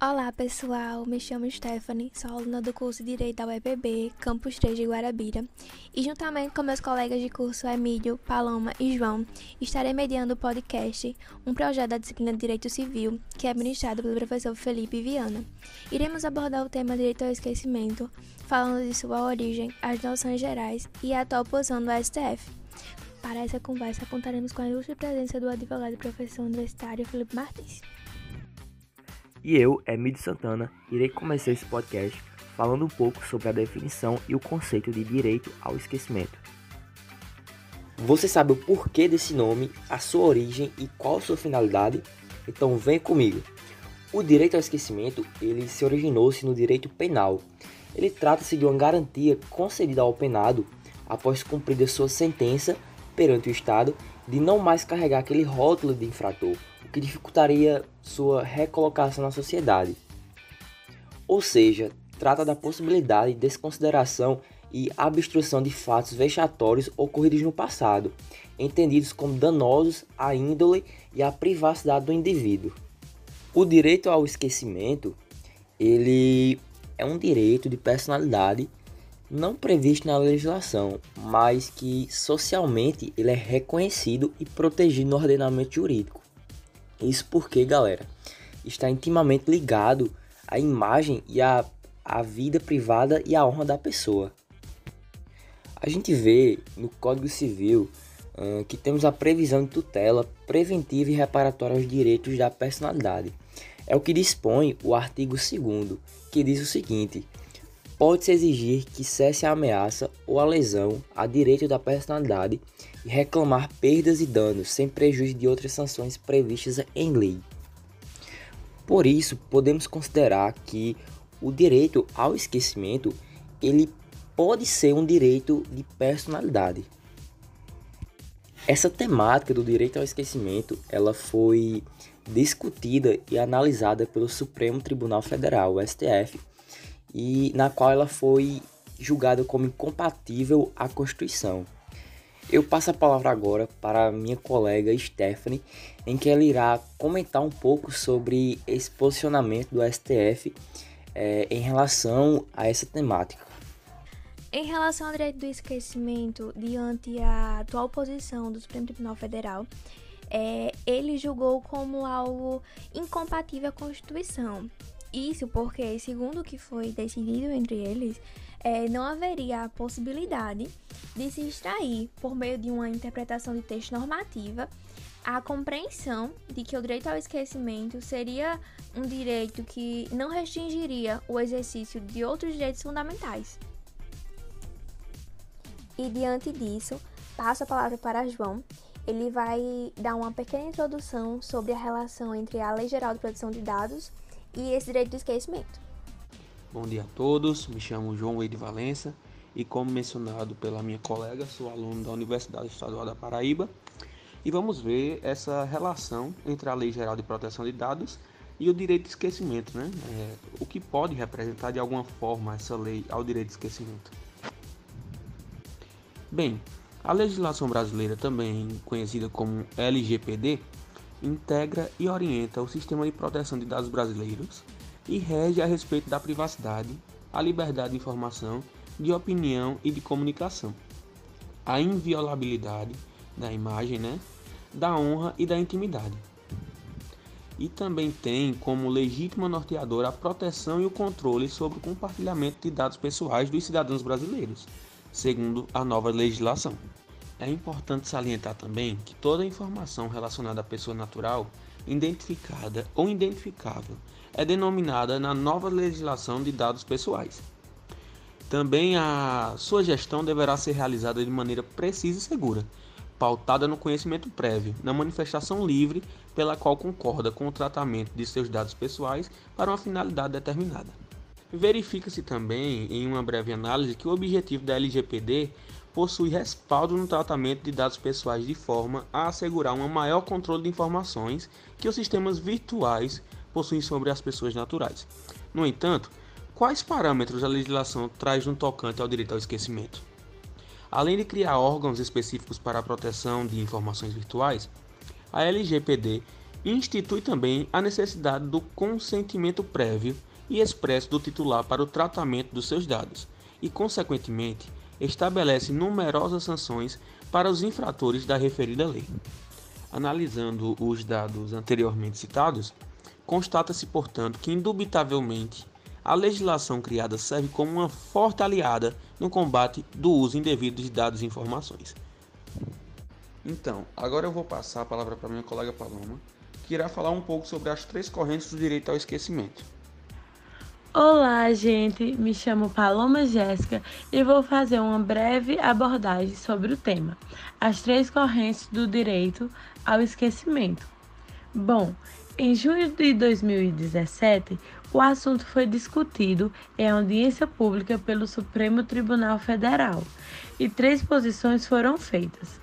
Olá pessoal, me chamo Stephanie, sou aluna do curso de Direito da UEPB, Campus 3 de Guarabira, e juntamente com meus colegas de curso Emílio, Paloma e João, estarei mediando o podcast, um projeto da disciplina de Direito Civil, que é administrado pelo professor Felipe Viana. Iremos abordar o tema Direito ao Esquecimento, falando de sua origem, as noções gerais e a atual posição do STF. Para essa conversa, contaremos com a ilustre presença do advogado e professor universitário Felipe Martins. E eu, Emílio Santana, irei começar esse podcast falando um pouco sobre a definição e o conceito de direito ao esquecimento. Você sabe o porquê desse nome, a sua origem e qual a sua finalidade? Então vem comigo. O direito ao esquecimento, ele se originou-se no direito penal. Ele trata-se de uma garantia concedida ao penado após cumprida sua sentença perante o Estado de não mais carregar aquele rótulo de infrator, o que dificultaria sua recolocação na sociedade. Ou seja, trata da possibilidade de desconsideração e abstrução de fatos vexatórios ocorridos no passado, entendidos como danosos à índole e à privacidade do indivíduo. O direito ao esquecimento, ele é um direito de personalidade não previsto na legislação, mas que socialmente ele é reconhecido e protegido no ordenamento jurídico. Isso porque, galera, está intimamente ligado à imagem e à vida privada e à honra da pessoa. A gente vê no Código Civil que temos a previsão de tutela preventiva e reparatória aos direitos da personalidade. É o que dispõe o artigo 2º, que diz o seguinte: pode-se exigir que cesse a ameaça ou a lesão a direito da personalidade e reclamar perdas e danos, sem prejuízo de outras sanções previstas em lei. Por isso, podemos considerar que o direito ao esquecimento, ele pode ser um direito de personalidade. Essa temática do direito ao esquecimento, ela foi discutida e analisada pelo Supremo Tribunal Federal, o STF, e na qual ela foi julgada como incompatível à Constituição. Eu passo a palavra agora para a minha colega Stephanie, em que ela irá comentar um pouco sobre esse posicionamento do STF em relação a essa temática. Em relação ao direito do esquecimento, diante a atual posição do Supremo Tribunal Federal, ele julgou como algo incompatível à Constituição. Isso porque, segundo o que foi decidido entre eles, não haveria a possibilidade de se extrair, por meio de uma interpretação de texto normativa, a compreensão de que o direito ao esquecimento seria um direito que não restringiria o exercício de outros direitos fundamentais. E diante disso, passo a palavra para João. Ele vai dar uma pequena introdução sobre a relação entre a Lei Geral de Proteção de Dados e esse direito do esquecimento. Bom dia a todos, me chamo João Wade Valença e, como mencionado pela minha colega, sou aluno da Universidade Estadual da Paraíba e vamos ver essa relação entre a Lei Geral de Proteção de Dados e o direito de esquecimento, né? O que pode representar de alguma forma essa lei ao direito de esquecimento. Bem, a legislação brasileira, também conhecida como LGPD, integra e orienta o sistema de proteção de dados brasileiros e rege a respeito da privacidade, a liberdade de informação, de opinião e de comunicação, a inviolabilidade da imagem, da honra e da intimidade. E também tem como legítima norteadora a proteção e o controle sobre o compartilhamento de dados pessoais dos cidadãos brasileiros, segundo a nova legislação. É importante salientar também que toda informação relacionada à pessoa natural, identificada ou identificável, é denominada na nova legislação de dados pessoais. Também a sua gestão deverá ser realizada de maneira precisa e segura, pautada no conhecimento prévio, na manifestação livre pela qual concorda com o tratamento de seus dados pessoais para uma finalidade determinada. Verifica-se também, em uma breve análise, que o objetivo da LGPD possui respaldo no tratamento de dados pessoais de forma a assegurar um maior controle de informações que os sistemas virtuais possuem sobre as pessoas naturais. No entanto, quais parâmetros a legislação traz no tocante ao direito ao esquecimento? Além de criar órgãos específicos para a proteção de informações virtuais, a LGPD institui também a necessidade do consentimento prévio e expresso do titular para o tratamento dos seus dados e, consequentemente, estabelece numerosas sanções para os infratores da referida lei. Analisando os dados anteriormente citados, constata-se, portanto, que indubitavelmente a legislação criada serve como uma forte aliada no combate do uso indevido de dados e informações. Então, agora eu vou passar a palavra para minha colega Paloma, que irá falar um pouco sobre as 3 correntes do direito ao esquecimento. Olá, gente! Me chamo Paloma Jéssica e vou fazer uma breve abordagem sobre o tema, as 3 correntes do direito ao esquecimento. Bom, em junho de 2017, o assunto foi discutido em audiência pública pelo Supremo Tribunal Federal e 3 posições foram feitas.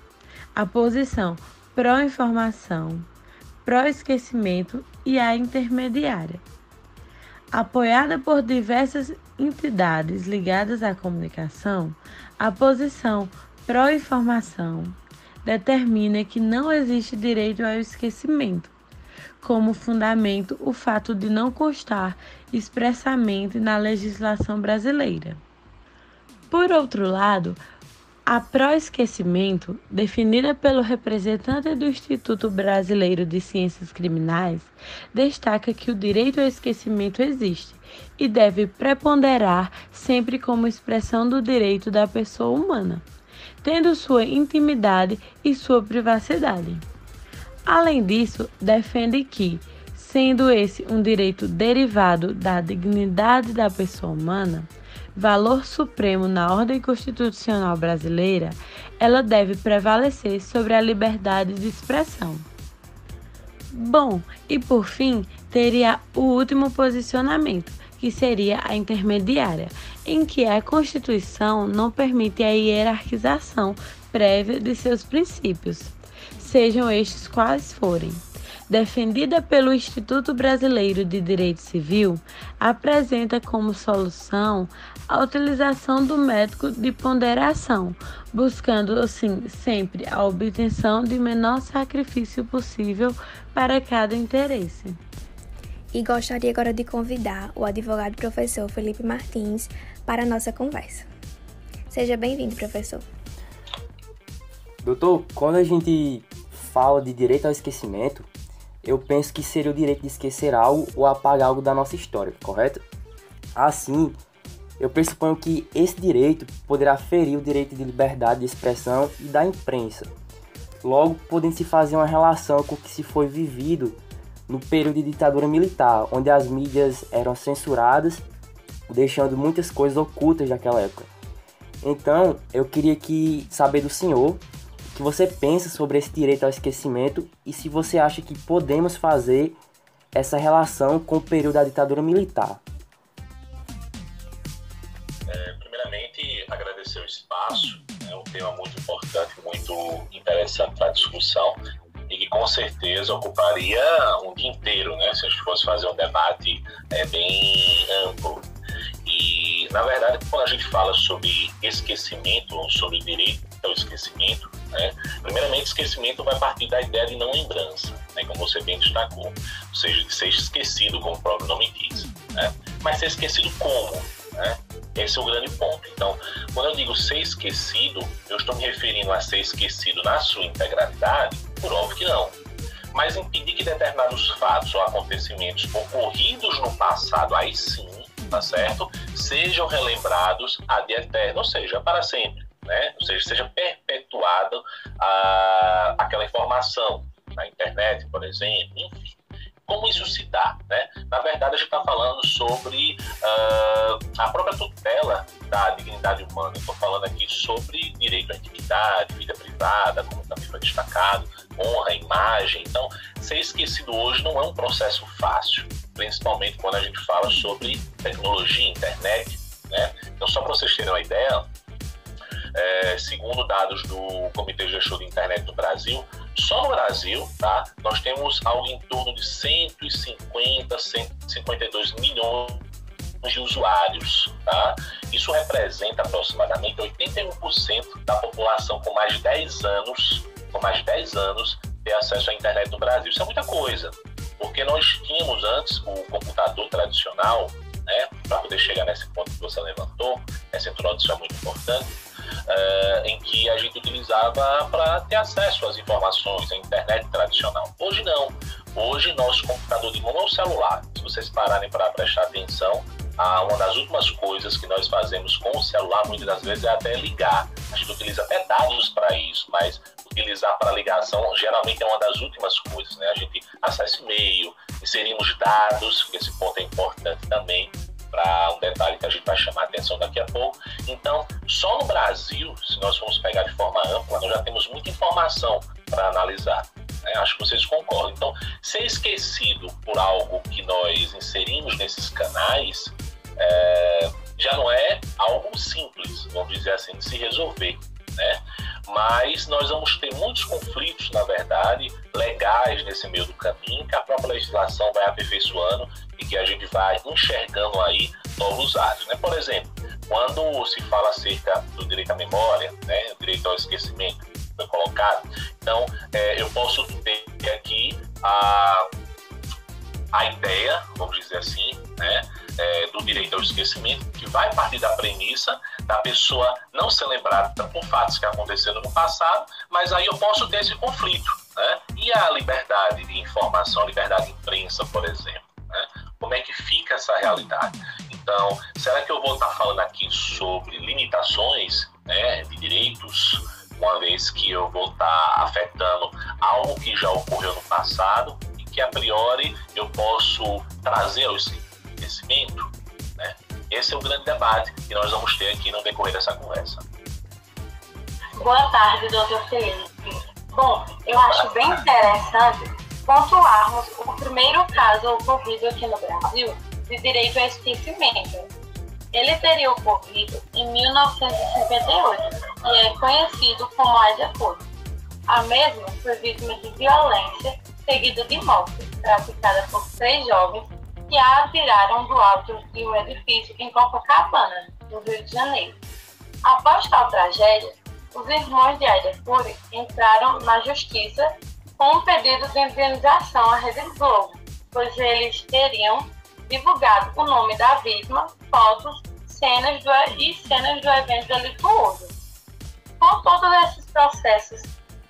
A posição pró-informação, pró-esquecimento e a intermediária. Apoiada por diversas entidades ligadas à comunicação, a posição pró-informação determina que não existe direito ao esquecimento, como fundamento o fato de não constar expressamente na legislação brasileira. Por outro lado, a pró-esquecimento, definida pelo representante do Instituto Brasileiro de Ciências Criminais, destaca que o direito ao esquecimento existe e deve preponderar sempre como expressão do direito da pessoa humana, tendo sua intimidade e sua privacidade. Além disso, defende que, sendo esse um direito derivado da dignidade da pessoa humana, valor supremo na ordem constitucional brasileira, ela deve prevalecer sobre a liberdade de expressão. Bom, e por fim, teria o último posicionamento, que seria a intermediária, em que a Constituição não permite a hierarquização prévia de seus princípios, sejam estes quais forem. Defendida pelo Instituto Brasileiro de Direito Civil, apresenta como solução a utilização do método de ponderação, buscando, assim, sempre a obtenção de menor sacrifício possível para cada interesse. E gostaria agora de convidar o advogado e professor Felipe Martins para a nossa conversa. Seja bem-vindo, professor. Doutor, quando a gente fala de direito ao esquecimento, eu penso que seria o direito de esquecer algo ou apagar algo da nossa história, correto? Assim, eu pressuponho que esse direito poderá ferir o direito de liberdade de expressão e da imprensa. Logo, podem se fazer uma relação com o que se foi vivido no período de ditadura militar, onde as mídias eram censuradas, deixando muitas coisas ocultas daquela época. Então, eu queria saber do senhor o que você pensa sobre esse direito ao esquecimento e se você acha que podemos fazer essa relação com o período da ditadura militar. Primeiramente, agradecer o espaço, um tema muito importante, muito interessante para a discussão e que com certeza ocuparia um dia inteiro, se a gente fosse fazer um debate bem amplo. E, na verdade, quando a gente fala sobre esquecimento ou sobre o direito ao esquecimento, primeiramente, esquecimento vai partir da ideia de não lembrança, como você bem destacou, ou seja, de ser esquecido, como o próprio nome diz. Mas ser esquecido como? Esse é o grande ponto. Então, quando eu digo ser esquecido, eu estou me referindo a ser esquecido na sua integralidade? Por óbvio que não. Mas impedir que determinados fatos ou acontecimentos ocorridos no passado, aí sim, tá certo? Sejam relembrados ad eterno, ou seja, para sempre, Ou seja, seja perpetuada aquela informação na internet, por exemplo, enfim. Como isso se dá, Na verdade, a gente está falando sobre a própria tutela da dignidade humana. Estou falando aqui sobre direito à intimidade, vida privada, como também foi destacado, honra, imagem. Então, ser esquecido hoje não é um processo fácil, principalmente quando a gente fala sobre tecnologia, internet, Então, só para vocês terem uma ideia, segundo dados do Comitê Gestor de Internet do Brasil, só no Brasil, nós temos algo em torno de 150, 152 milhões de usuários. Isso representa aproximadamente 81% da população com mais de 10 anos ter acesso à internet no Brasil. Isso é muita coisa, porque nós tínhamos antes o computador tradicional, né, para poder chegar nesse ponto que você levantou, essa introdução é muito importante, em que a gente utilizava para ter acesso às informações, à internet tradicional. Hoje não. Hoje, nosso computador de mão é o celular. Se vocês pararem para prestar atenção, uma das últimas coisas que nós fazemos com o celular, muitas das vezes, é até ligar. A gente utiliza até dados para isso, mas utilizar para ligação geralmente é uma das últimas coisas, né? A gente acessa e-mail, inserimos dados, que esse ponto é importante também, para um detalhe que a gente vai chamar a atenção daqui a pouco. Então, só no Brasil, se nós formos pegar de forma ampla, nós já temos muita informação para analisar. Acho que vocês concordam. Então, ser esquecido por algo que nós inserimos nesses canais já não é algo simples, vamos dizer assim, de se resolver, né? Mas nós vamos ter muitos conflitos, na verdade, legais nesse meio do caminho, que a própria legislação vai aperfeiçoando e que a gente vai enxergando aí novos atos, né? Por exemplo, quando se fala acerca do direito à memória, né, o direito ao esquecimento, foi colocado. Então, eu posso ter aqui a ideia, vamos dizer assim, né, do direito ao esquecimento, que vai partir da premissa da pessoa não ser lembrada por fatos que aconteceram no passado, mas aí eu posso ter esse conflito, né? E a liberdade de informação, a liberdade de imprensa, por exemplo, né? Como é que fica essa realidade? Então, será que eu vou estar falando aqui sobre limitações, né, de direitos, uma vez que eu vou estar afetando algo que já ocorreu no passado e que a priori eu posso trazer ao esquecimento, né? Esse é o grande debate que nós vamos ter aqui no decorrer dessa conversa. Boa tarde, doutor Felipe. Bom, eu acho bem interessante pontuarmos o primeiro caso ocorrido aqui no Brasil de direito ao esquecimento. Ele teria ocorrido em 1958 e é conhecido como Haja Pública. A mesma foi vítima de violência seguida de morte, praticada por 3 jovens que a atiraram do alto de um edifício em Copacabana, no Rio de Janeiro. Após tal tragédia, os irmãos de Aida Cury entraram na justiça com um pedido de indenização à Rede Globo, pois eles teriam divulgado o nome da vítima, fotos, cenas do evento delituoso. Com todos esses processos,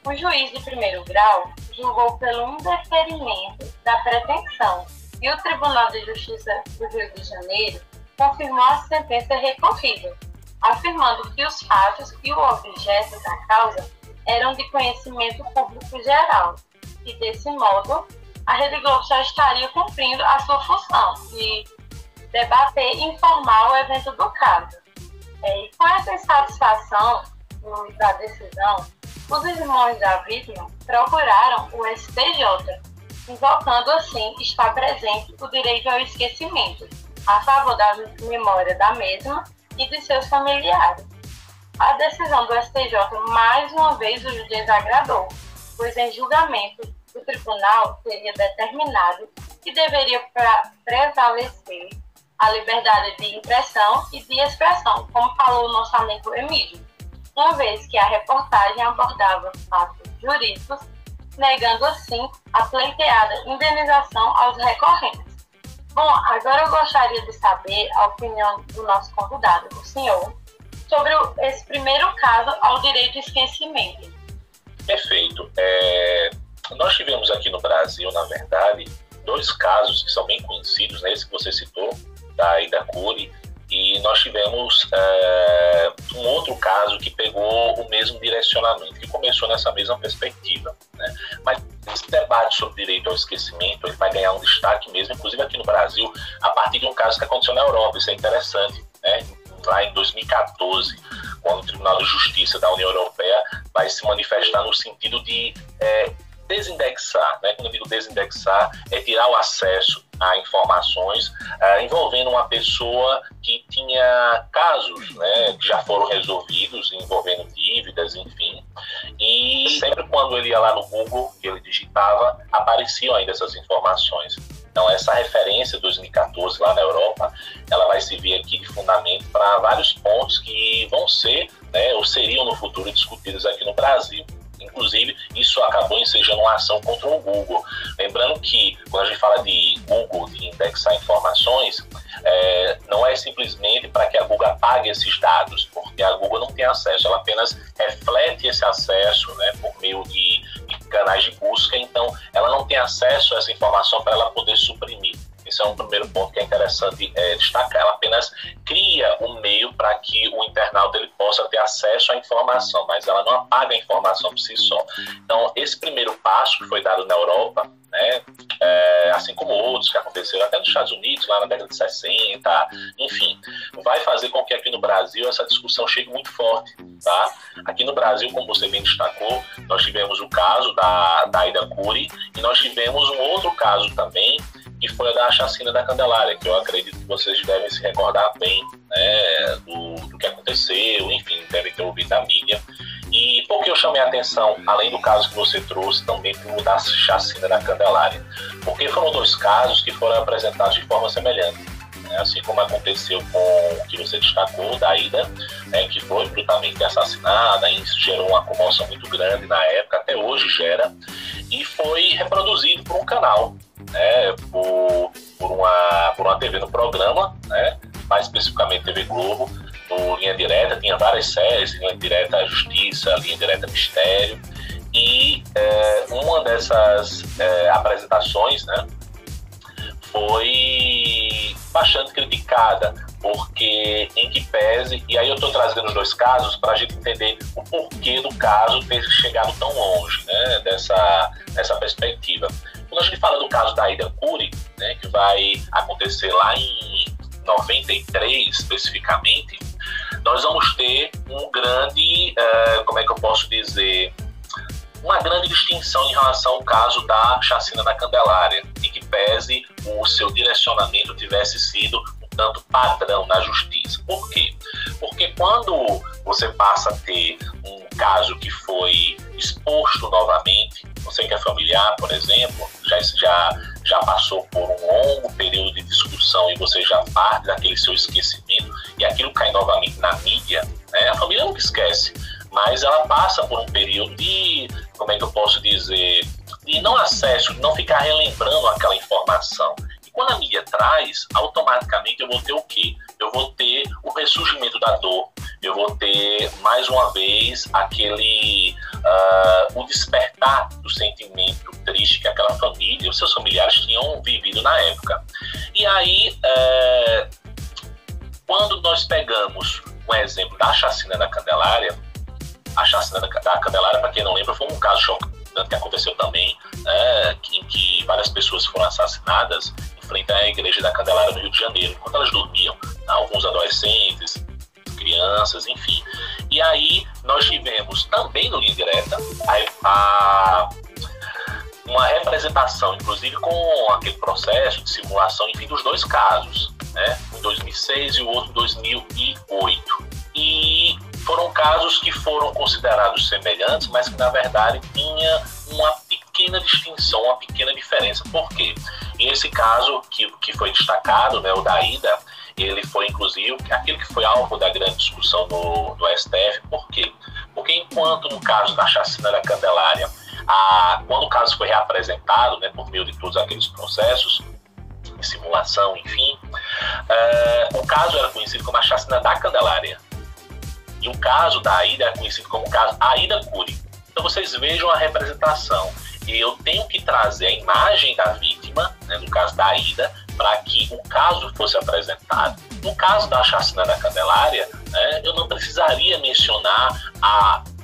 o juiz de primeiro grau julgou pelo indeferimento da pretensão e o Tribunal de Justiça do Rio de Janeiro confirmou a sentença recorrida, afirmando que os fatos e o objeto da causa eram de conhecimento público geral e, desse modo, a Rede Globo só estaria cumprindo a sua função de debater e informar o evento do caso. E com essa insatisfação da decisão, os irmãos da vítima procuraram o STJ, invocando assim estar presente o direito ao esquecimento, a favor da memória da mesma e de seus familiares. A decisão do STJ mais uma vez os desagradou, pois em julgamento o tribunal teria determinado que deveria prevalecer a liberdade de impressão e de expressão, como falou o nosso amigo Emílio, uma vez que a reportagem abordava fatos jurídicos, negando assim a pleiteada indenização aos recorrentes. Bom, agora eu gostaria de saber a opinião do nosso convidado, o senhor, sobre esse primeiro caso ao direito ao esquecimento. Perfeito. Nós tivemos aqui no Brasil, na verdade, 2 casos que são bem conhecidos, né? Esse que você citou, da Aida Cury, e nós tivemos um outro caso que pegou o mesmo direcionamento, que começou nessa mesma perspectiva, né? Mas esse debate sobre direito ao esquecimento ele vai ganhar um destaque mesmo, inclusive aqui no Brasil, a partir de um caso que aconteceu na Europa. Isso é interessante, né? Lá em 2014, quando o Tribunal de Justiça da União Europeia vai se manifestar no sentido de desindexar, né? Quando eu digo desindexar, é tirar o acesso a informações envolvendo uma pessoa que tinha casos, né, que já foram resolvidos, envolvendo dívidas, enfim. E sempre quando ele ia lá no Google, que ele digitava, apareciam ainda essas informações. Então, essa referência 2014 lá na Europa, ela vai servir aqui de fundamento para vários pontos que vão ser, né, ou seriam no futuro discutidos aqui no Brasil. Inclusive, isso acabou ensejando uma ação contra o Google. Lembrando que, quando a gente fala de Google, de indexar informações, não é simplesmente para que a Google apague esses dados, porque a Google não tem acesso, ela apenas reflete esse acesso, né, por meio de canais de busca, então ela não tem acesso a essa informação para ela poder suprimir. Esse é um primeiro ponto que é interessante destacar. Ela apenas cria um meio para que o internauta ele possa ter acesso à informação, mas ela não apaga a informação por si só. Então, esse primeiro passo que foi dado na Europa, né, assim como outros que aconteceram até nos Estados Unidos, lá na década de 60, enfim, vai fazer com que aqui no Brasil essa discussão chegue muito forte. Tá? Aqui no Brasil, como você bem destacou, nós tivemos o caso da Aida Cury e nós tivemos um outro caso também, que foi a da chacina da Candelária, que eu acredito que vocês devem se recordar bem, né, do que aconteceu, enfim, devem ter ouvido da mídia. E por que eu chamei a atenção, além do caso que você trouxe, também para da chacina da Candelária? Porque foram dois casos que foram apresentados de forma semelhante, né? Assim como aconteceu com o que você destacou, da Aida, né, que foi brutalmente assassinada, e isso gerou uma comoção muito grande na época, até hoje gera, e foi reproduzido por um canal, né, por uma TV no programa, né, mais especificamente TV Globo, no Linha Direta, tinha várias séries, Linha Direta Justiça, Linha Direta Mistério, e uma dessas apresentações, né, foi bastante criticada, porque em que pese, e aí eu estou trazendo os dois casos para a gente entender o porquê do caso ter chegado tão longe, né, dessa perspectiva. Quando a gente fala do caso da Aida Cury, né, que vai acontecer lá em 93 especificamente, nós vamos ter um grande, como é que eu posso dizer, uma grande distinção em relação ao caso da chacina da Candelária, em que pese o seu direcionamento tivesse sido um tanto padrão na justiça. Por quê? Porque quando você passa a ter um caso que foi exposto novamente, você que é familiar, por exemplo, já passou por um longo período de discussão e você já parte daquele seu esquecimento e aquilo cai novamente na mídia, né? A família nunca esquece, mas ela passa por um período de, como é que eu posso dizer, de não acesso, de não ficar relembrando aquela informação. E quando a mídia traz, automaticamente eu vou ter o quê? Eu vou ter o ressurgimento da dor, eu vou ter, mais uma vez, o despertar do sentimento triste que aquela família, os seus familiares tinham vivido na época. E aí, quando nós pegamos um exemplo da chacina da Candelária, a chacina da Candelária, para quem não lembra, foi um caso chocante que aconteceu também, em que várias pessoas foram assassinadas em frente à igreja da Candelária no Rio de Janeiro, enquanto elas dormiam, alguns adolescentes, crianças, enfim. E aí nós tivemos também no Linha Direta uma representação, inclusive com aquele processo de simulação, enfim, dos dois casos, né? Um em 2006 e o outro em 2008. E foram casos que foram considerados semelhantes, mas que na verdade tinha uma pequena distinção, uma pequena diferença. Por quê? E esse caso que foi destacado, né, o da Aida, ele foi inclusive aquele que foi alvo da grande discussão no STF. Por quê? Porque enquanto no caso da chacina da Candelária, quando o caso foi reapresentado, né, por meio de todos aqueles processos, simulação, enfim, o caso era conhecido como a chacina da Candelária. E o caso da Aida é conhecido como o caso Aida Cury. Então vocês vejam a representação. E eu tenho que trazer a imagem da vítima, né, no caso da Aida, para que o caso fosse apresentado. No caso da chacina da Candelária, né, eu não precisaria mencionar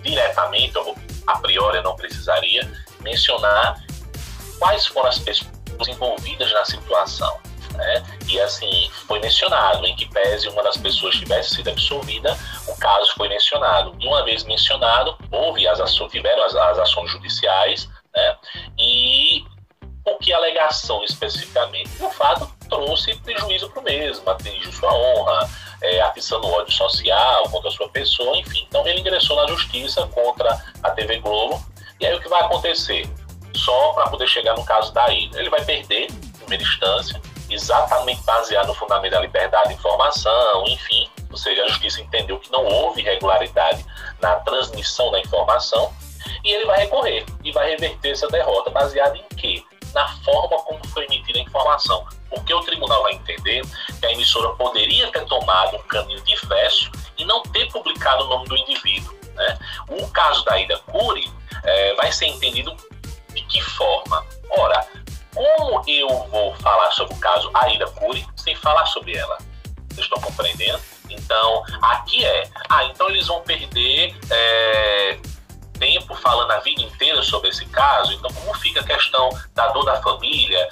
diretamente, ou a priori eu não precisaria mencionar quais foram as pessoas envolvidas na situação. Né? E assim, foi mencionado, em que pese uma das pessoas tivesse sido absolvida, o caso foi mencionado. E uma vez mencionado, tiveram as ações judiciais, né? E o que a alegação especificamente? O fato trouxe prejuízo para o mesmo, atingiu sua honra, atiçando ódio social contra a sua pessoa, enfim. Então ele ingressou na justiça contra a TV Globo. E aí o que vai acontecer? Só para poder chegar no caso da Aida, ele vai perder, em primeira instância, exatamente baseado no fundamento da liberdade de informação, enfim, ou seja, a justiça entendeu que não houve irregularidade na transmissão da informação, E ele vai recorrer e vai reverter essa derrota, baseada em quê? Na forma como foi emitida a informação. Porque o tribunal vai entender que a emissora poderia ter tomado um caminho diverso e não ter publicado o nome do indivíduo, né? O caso da Aida Cury vai ser entendido de que forma? Ora, como eu vou falar sobre o caso Aida Cury sem falar sobre ela? Vocês estão compreendendo? Então, aqui então eles vão perder tempo falando a vida inteira sobre esse caso. Então, como fica a questão da dor da família,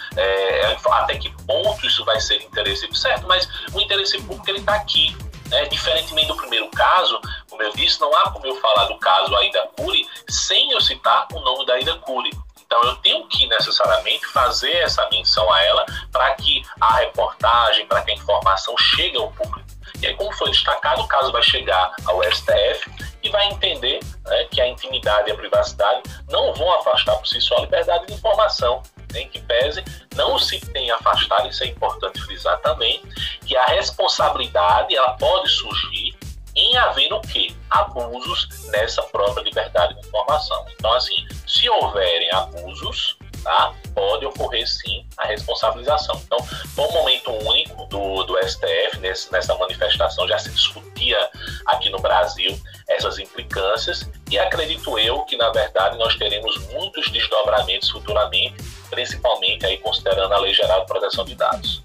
até que ponto isso vai ser interesse certo, mas o interesse público ele está aqui, né? Diferentemente do primeiro caso, como eu disse, não há como eu falar do caso Aida Cury sem eu citar o nome da Aida Cury. Então, eu tenho que necessariamente fazer essa menção a ela para que a reportagem, para que a informação chegue ao público. E aí, como foi destacado, o caso vai chegar ao STF e vai entender, né, que a intimidade e a privacidade não vão afastar por si só a liberdade de informação, em que pese não se tem afastado, isso é importante frisar também, que a responsabilidade ela pode surgir em havendo o quê? Abusos nessa própria liberdade de informação. Então, assim, se houverem abusos, tá, pode ocorrer sim a responsabilização. Então, foi um momento único do STF nessa manifestação, já se discutia aqui no Brasil essas implicâncias e acredito eu que, na verdade, nós teremos muitos desdobramentos futuramente, principalmente aí considerando a Lei Geral de Proteção de Dados.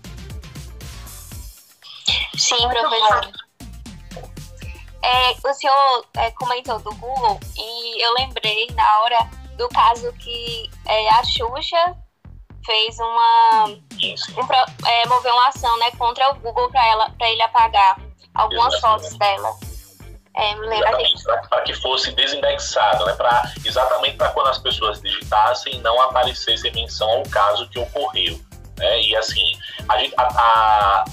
Sim, professor. O senhor comentou do Google e eu lembrei na hora do caso que a Xuxa fez moveu uma ação, né, contra o Google para ele apagar algumas fotos dela. Para que fosse desindexado, né, exatamente para quando as pessoas digitassem não aparecesse menção ao caso que ocorreu. E assim,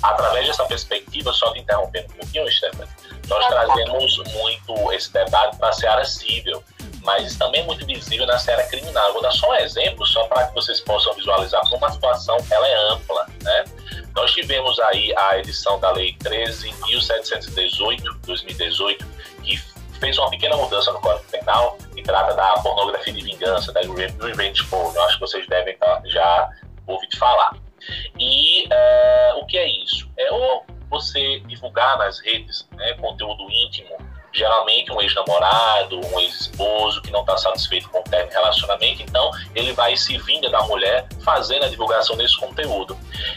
através dessa perspectiva, só te interrompendo um pouquinho, Stephanie, nós trazemos muito esse debate para a seara civil, mas isso também é muito visível na seara criminal. Eu vou dar só um exemplo, só para que vocês possam visualizar como a situação ela é ampla, né? Nós tivemos aí a edição da Lei 13.718/2018, que fez uma pequena mudança no Código Penal, que trata da pornografia de vingança, da revenge porn. Eu acho que vocês devem já ouvir falar. E o que é isso? Ou você divulgar nas redes, né, conteúdo íntimo, geralmente um ex-namorado, um ex-esposo que não está satisfeito com o término de relacionamento, então ele vai se vinga da mulher fazendo a divulgação desse conteúdo.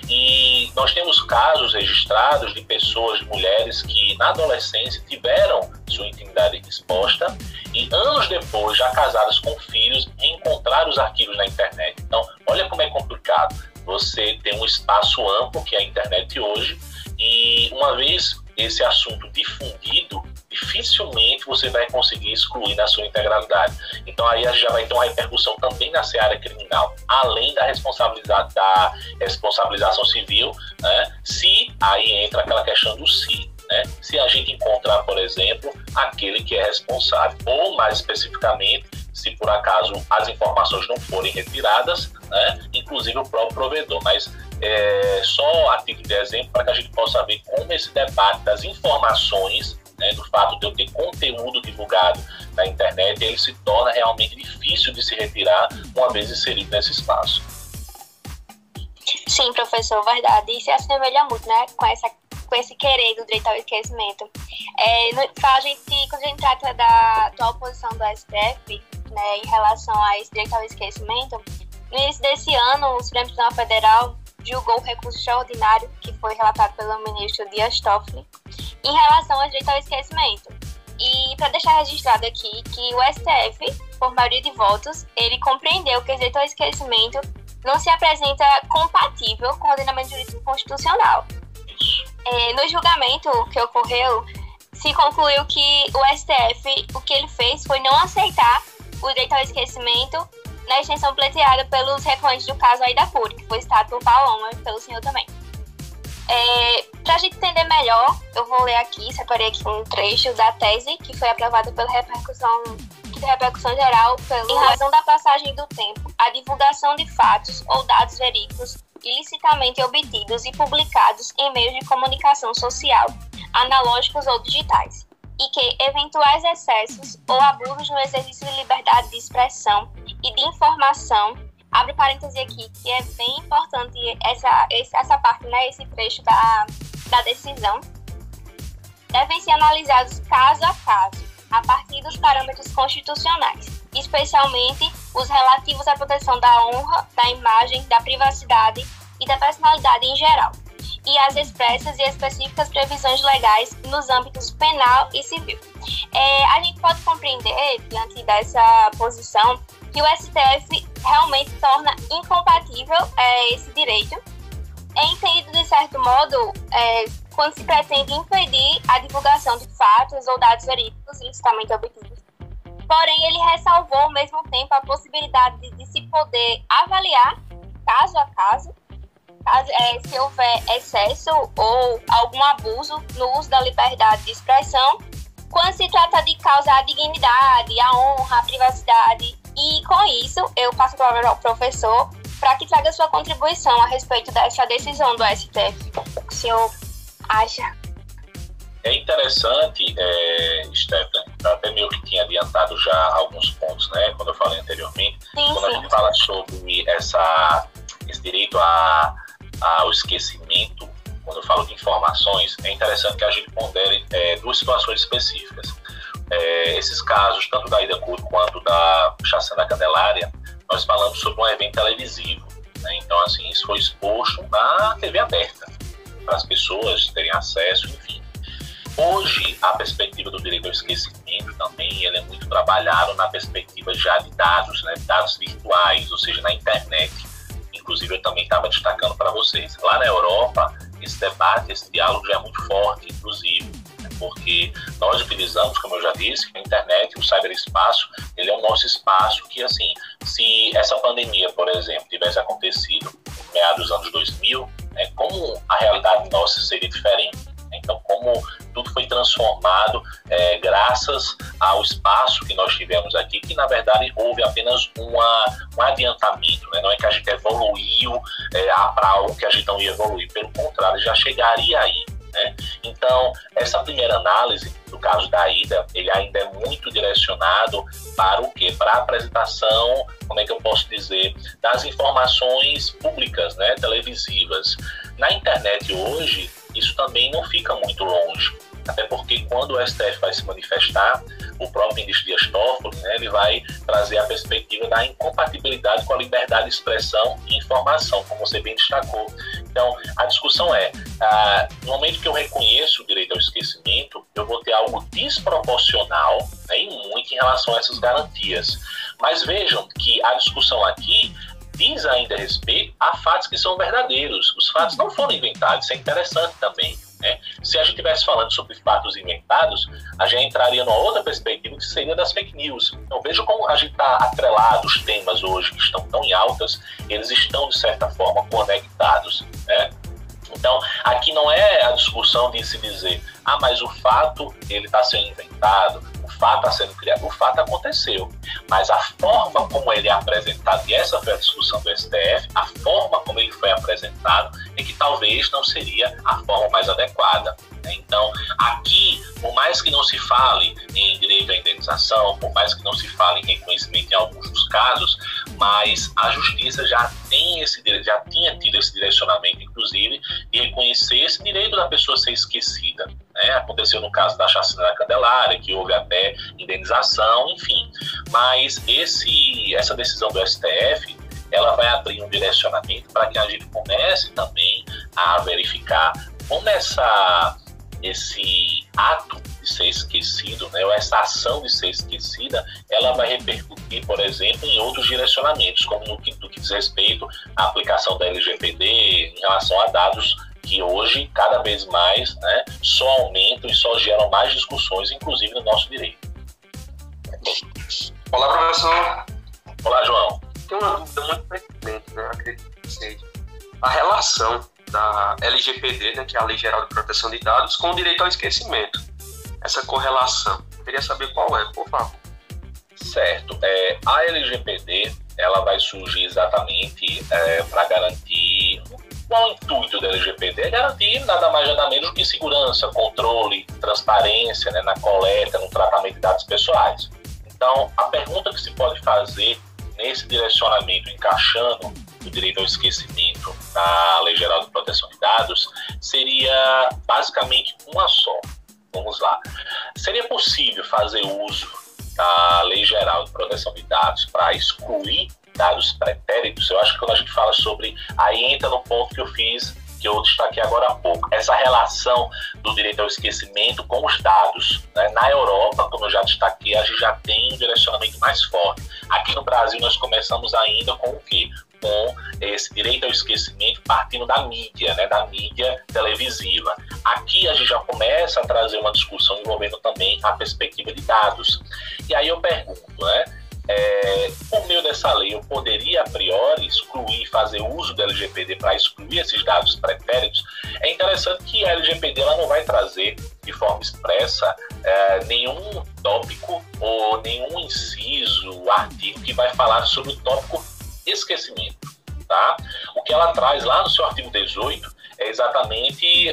E nós temos casos registrados de pessoas, de mulheres que na adolescência tiveram sua intimidade exposta e anos depois, já casadas com filhos, encontraram os arquivos na internet. Então, olha como é complicado. Você tem um espaço amplo, que é a internet hoje, e uma vez esse assunto difundido, dificilmente você vai conseguir excluir na sua integralidade. Então aí a gente já vai ter uma repercussão também na seara criminal, além da responsabilização civil, né? Se aí entra aquela questão do se, né? Se a gente encontrar, por exemplo, aquele que é responsável, ou mais especificamente, se por acaso as informações não forem retiradas, né? Inclusive o próprio provedor. Mas só a título de exemplo para que a gente possa ver como esse debate das informações, né, do fato de eu ter conteúdo divulgado na internet, ele se torna realmente difícil de se retirar uma vez inserido nesse espaço. Sim, professor, verdade. E se assemelha muito, né, com esse querer do direito ao esquecimento. Quando a gente trata da atual posição do STF, né, em relação a esse direito ao esquecimento, no início desse ano, o Supremo Tribunal Federal julgou o recurso extraordinário que foi relatado pelo ministro Dias Toffoli em relação ao direito ao esquecimento. E para deixar registrado aqui que o STF, por maioria de votos, ele compreendeu que o direito ao esquecimento não se apresenta compatível com o ordenamento jurídico constitucional. No julgamento que ocorreu, se concluiu que o STF, o que ele fez foi não aceitar o direito ao esquecimento na extensão pleiteada pelos recorrentes do caso Aida Cury, que foi citado por Paloma e pelo senhor também. Para a gente entender melhor, eu vou ler aqui, separei aqui um trecho da tese que foi aprovada pela repercussão geral em razão da passagem do tempo, a divulgação de fatos ou dados verídicos ilicitamente obtidos e publicados em meios de comunicação social, analógicos ou digitais. e que eventuais excessos ou abusos no exercício de liberdade de expressão e de informação, abre parêntese aqui, que é bem importante essa parte, né, esse trecho da decisão, devem ser analisados caso a caso, a partir dos parâmetros constitucionais, especialmente os relativos à proteção da honra, da imagem, da privacidade e da personalidade em geral, e as expressas e específicas previsões legais nos âmbitos penal e civil. A gente pode compreender, diante dessa posição, que o STF realmente torna incompatível esse direito. É entendido, de certo modo, quando se pretende impedir a divulgação de fatos ou dados verídicos ilicitamente obtidos. Porém, ele ressalvou, ao mesmo tempo, a possibilidade de se poder avaliar, caso a caso, se houver excesso ou algum abuso no uso da liberdade de expressão, quando se trata de causar a dignidade, a honra, a privacidade. E com isso, eu passo a palavra ao professor para que traga sua contribuição a respeito dessa decisão do STF. O que o senhor acha? É interessante, Stephanie, eu até meio que tinha adiantado já alguns pontos, né, quando eu falei anteriormente, quando a gente fala sobre esse direito ao esquecimento, quando eu falo de informações, é interessante que a gente pondere duas situações específicas. Esses casos, tanto da Ida Curto quanto da Chacina da Candelária, nós falamos sobre um evento televisivo, né? Então, assim, isso foi exposto na TV aberta, para as pessoas terem acesso, enfim. Hoje, a perspectiva do direito ao esquecimento também, ele é muito trabalhado na perspectiva já de dados, né? Dados virtuais, ou seja, na internet. Inclusive, eu também estava destacando para vocês. Lá na Europa, esse debate, esse diálogo já é muito forte, inclusive, né? Porque nós utilizamos, como eu já disse, a internet, o ciberespaço, ele é o nosso espaço que, assim, se essa pandemia, por exemplo, tivesse acontecido no meados dos anos 2000, né, como a realidade nossa seria diferente. Então, como tudo foi transformado graças ao espaço que nós tivemos aqui, que na verdade houve apenas um adiantamento, né? Não é que a gente evoluiu para algo que a gente não ia evoluir, pelo contrário, já chegaria aí, né? Então, essa primeira análise, do caso da Ida, ele ainda é muito direcionado para o quê? Para a apresentação, como é que eu posso dizer, das informações públicas, né? Televisivas. Na internet hoje, isso também não fica muito longe, até porque quando o STF vai se manifestar, o próprio Ministro Dias Toffoli, né, ele vai trazer a perspectiva da incompatibilidade com a liberdade de expressão e informação, como você bem destacou. Então, a discussão no momento que eu reconheço o direito ao esquecimento, eu vou ter algo desproporcional, né, e muito em relação a essas garantias. Mas vejam que a discussão aqui diz ainda respeito a fatos que são verdadeiros. Os fatos não foram inventados, isso é interessante também, né? Se a gente estivesse falando sobre fatos inventados, a gente entraria numa outra perspectiva que seria das fake news. Então veja como a gente está atrelado, os temas hoje que estão tão em altas, eles estão de certa forma conectados, né? Então, aqui não é a discussão de se dizer, mas o fato ele está sendo inventado, o fato está sendo criado, o fato aconteceu. Mas a forma como ele é apresentado, e essa foi a discussão do STF, a forma como ele foi apresentado é que talvez não seria a forma mais adequada. Então, aqui, por mais que não se fale em direito à indenização, por mais que não se fale em reconhecimento em alguns dos casos, mas a justiça já tinha tido esse direcionamento, inclusive, de reconhecer esse direito da pessoa ser esquecida, né? Aconteceu no caso da Chacina da Candelária, que houve até indenização, enfim. Mas essa decisão do STF, ela vai abrir um direcionamento para que a gente comece também a verificar como esse ato de ser esquecido, né, ou essa ação de ser esquecida, ela vai repercutir, por exemplo, em outros direcionamentos, como no que diz respeito à aplicação da LGPD em relação a dados que hoje, cada vez mais, né, só aumentam e só geram mais discussões, inclusive no nosso direito. Olá, professor. Olá, João. Tem uma dúvida muito pertinente, né? Acredito que seja a relação da LGPD, né, que é a Lei Geral de Proteção de Dados, com o direito ao esquecimento. Essa correlação. Eu queria saber qual é, por favor. Certo. A LGPD, ela vai surgir exatamente para garantir Qual é o intuito da LGPD? É garantir nada mais nada menos do que segurança, controle, transparência, né, na coleta, no tratamento de dados pessoais. Então, a pergunta que se pode fazer nesse direcionamento, encaixando o direito ao esquecimento na Lei Geral de Proteção de Dados, seria basicamente uma só. Vamos lá. Seria possível fazer uso da Lei Geral de Proteção de Dados para excluir dados pretéritos? Eu acho que quando a gente fala sobre... Aí entra no ponto que eu destaquei agora há pouco. Essa relação do direito ao esquecimento com os dados, né? Na Europa, como eu já destaquei, a gente já tem um direcionamento mais forte. Aqui no Brasil, nós começamos ainda com o quê? Com esse direito ao esquecimento partindo da mídia, né? Da mídia televisiva. Aqui a gente já começa a trazer uma discussão envolvendo também a perspectiva de dados. E aí eu pergunto, né? Por meio dessa lei, eu poderia, a priori, excluir, fazer uso da LGPD para excluir esses dados pretéritos? É interessante que a LGPD ela não vai trazer de forma expressa nenhum tópico ou nenhum inciso, artigo que vai falar sobre o tópico esquecimento, tá? O que ela traz lá no seu artigo 18 é exatamente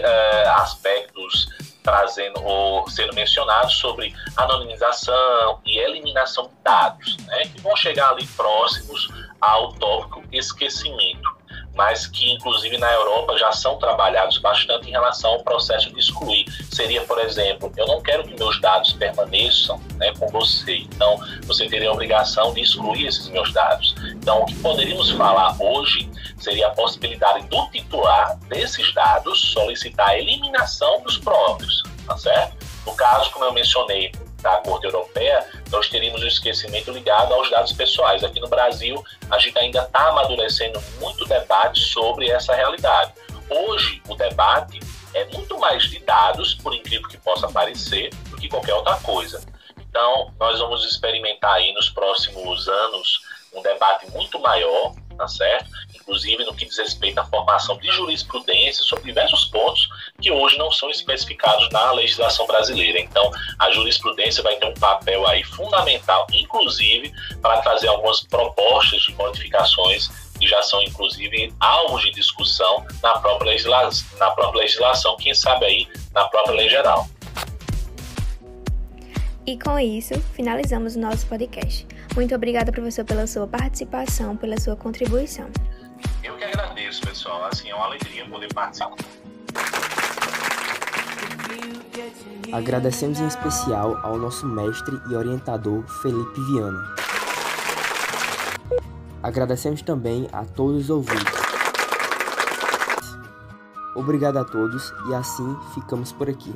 aspectos trazendo ou sendo mencionados sobre anonimização e eliminação de dados, né, que vão chegar ali próximos ao tópico esquecimento, mas que inclusive na Europa já são trabalhados bastante em relação ao processo de excluir. Seria, por exemplo, eu não quero que meus dados permaneçam, né, com você, então você teria a obrigação de excluir esses meus dados. Então o que poderíamos falar hoje seria a possibilidade do titular desses dados solicitar a eliminação dos próprios, tá certo? No caso, como eu mencionei, da Corte Europeia, nós teríamos o esquecimento ligado aos dados pessoais. Aqui no Brasil, a gente ainda está amadurecendo muito debate sobre essa realidade. Hoje, o debate é muito mais de dados, por incrível que possa parecer, do que qualquer outra coisa. Então, nós vamos experimentar aí nos próximos anos um debate muito maior, tá certo? Inclusive no que diz respeito à formação de jurisprudência sobre diversos pontos que hoje não são especificados na legislação brasileira. Então, a jurisprudência vai ter um papel aí fundamental, inclusive para trazer algumas propostas de modificações que já são, inclusive, alvos de discussão na própria legislação, quem sabe aí na própria lei geral. E com isso, finalizamos o nosso podcast. Muito obrigada, professor, pela sua participação, pela sua contribuição. Eu que agradeço, pessoal. Assim, é uma alegria poder participar. Agradecemos em especial ao nosso mestre e orientador Felipe Viana. Agradecemos também a todos os ouvintes. Obrigado a todos e assim ficamos por aqui.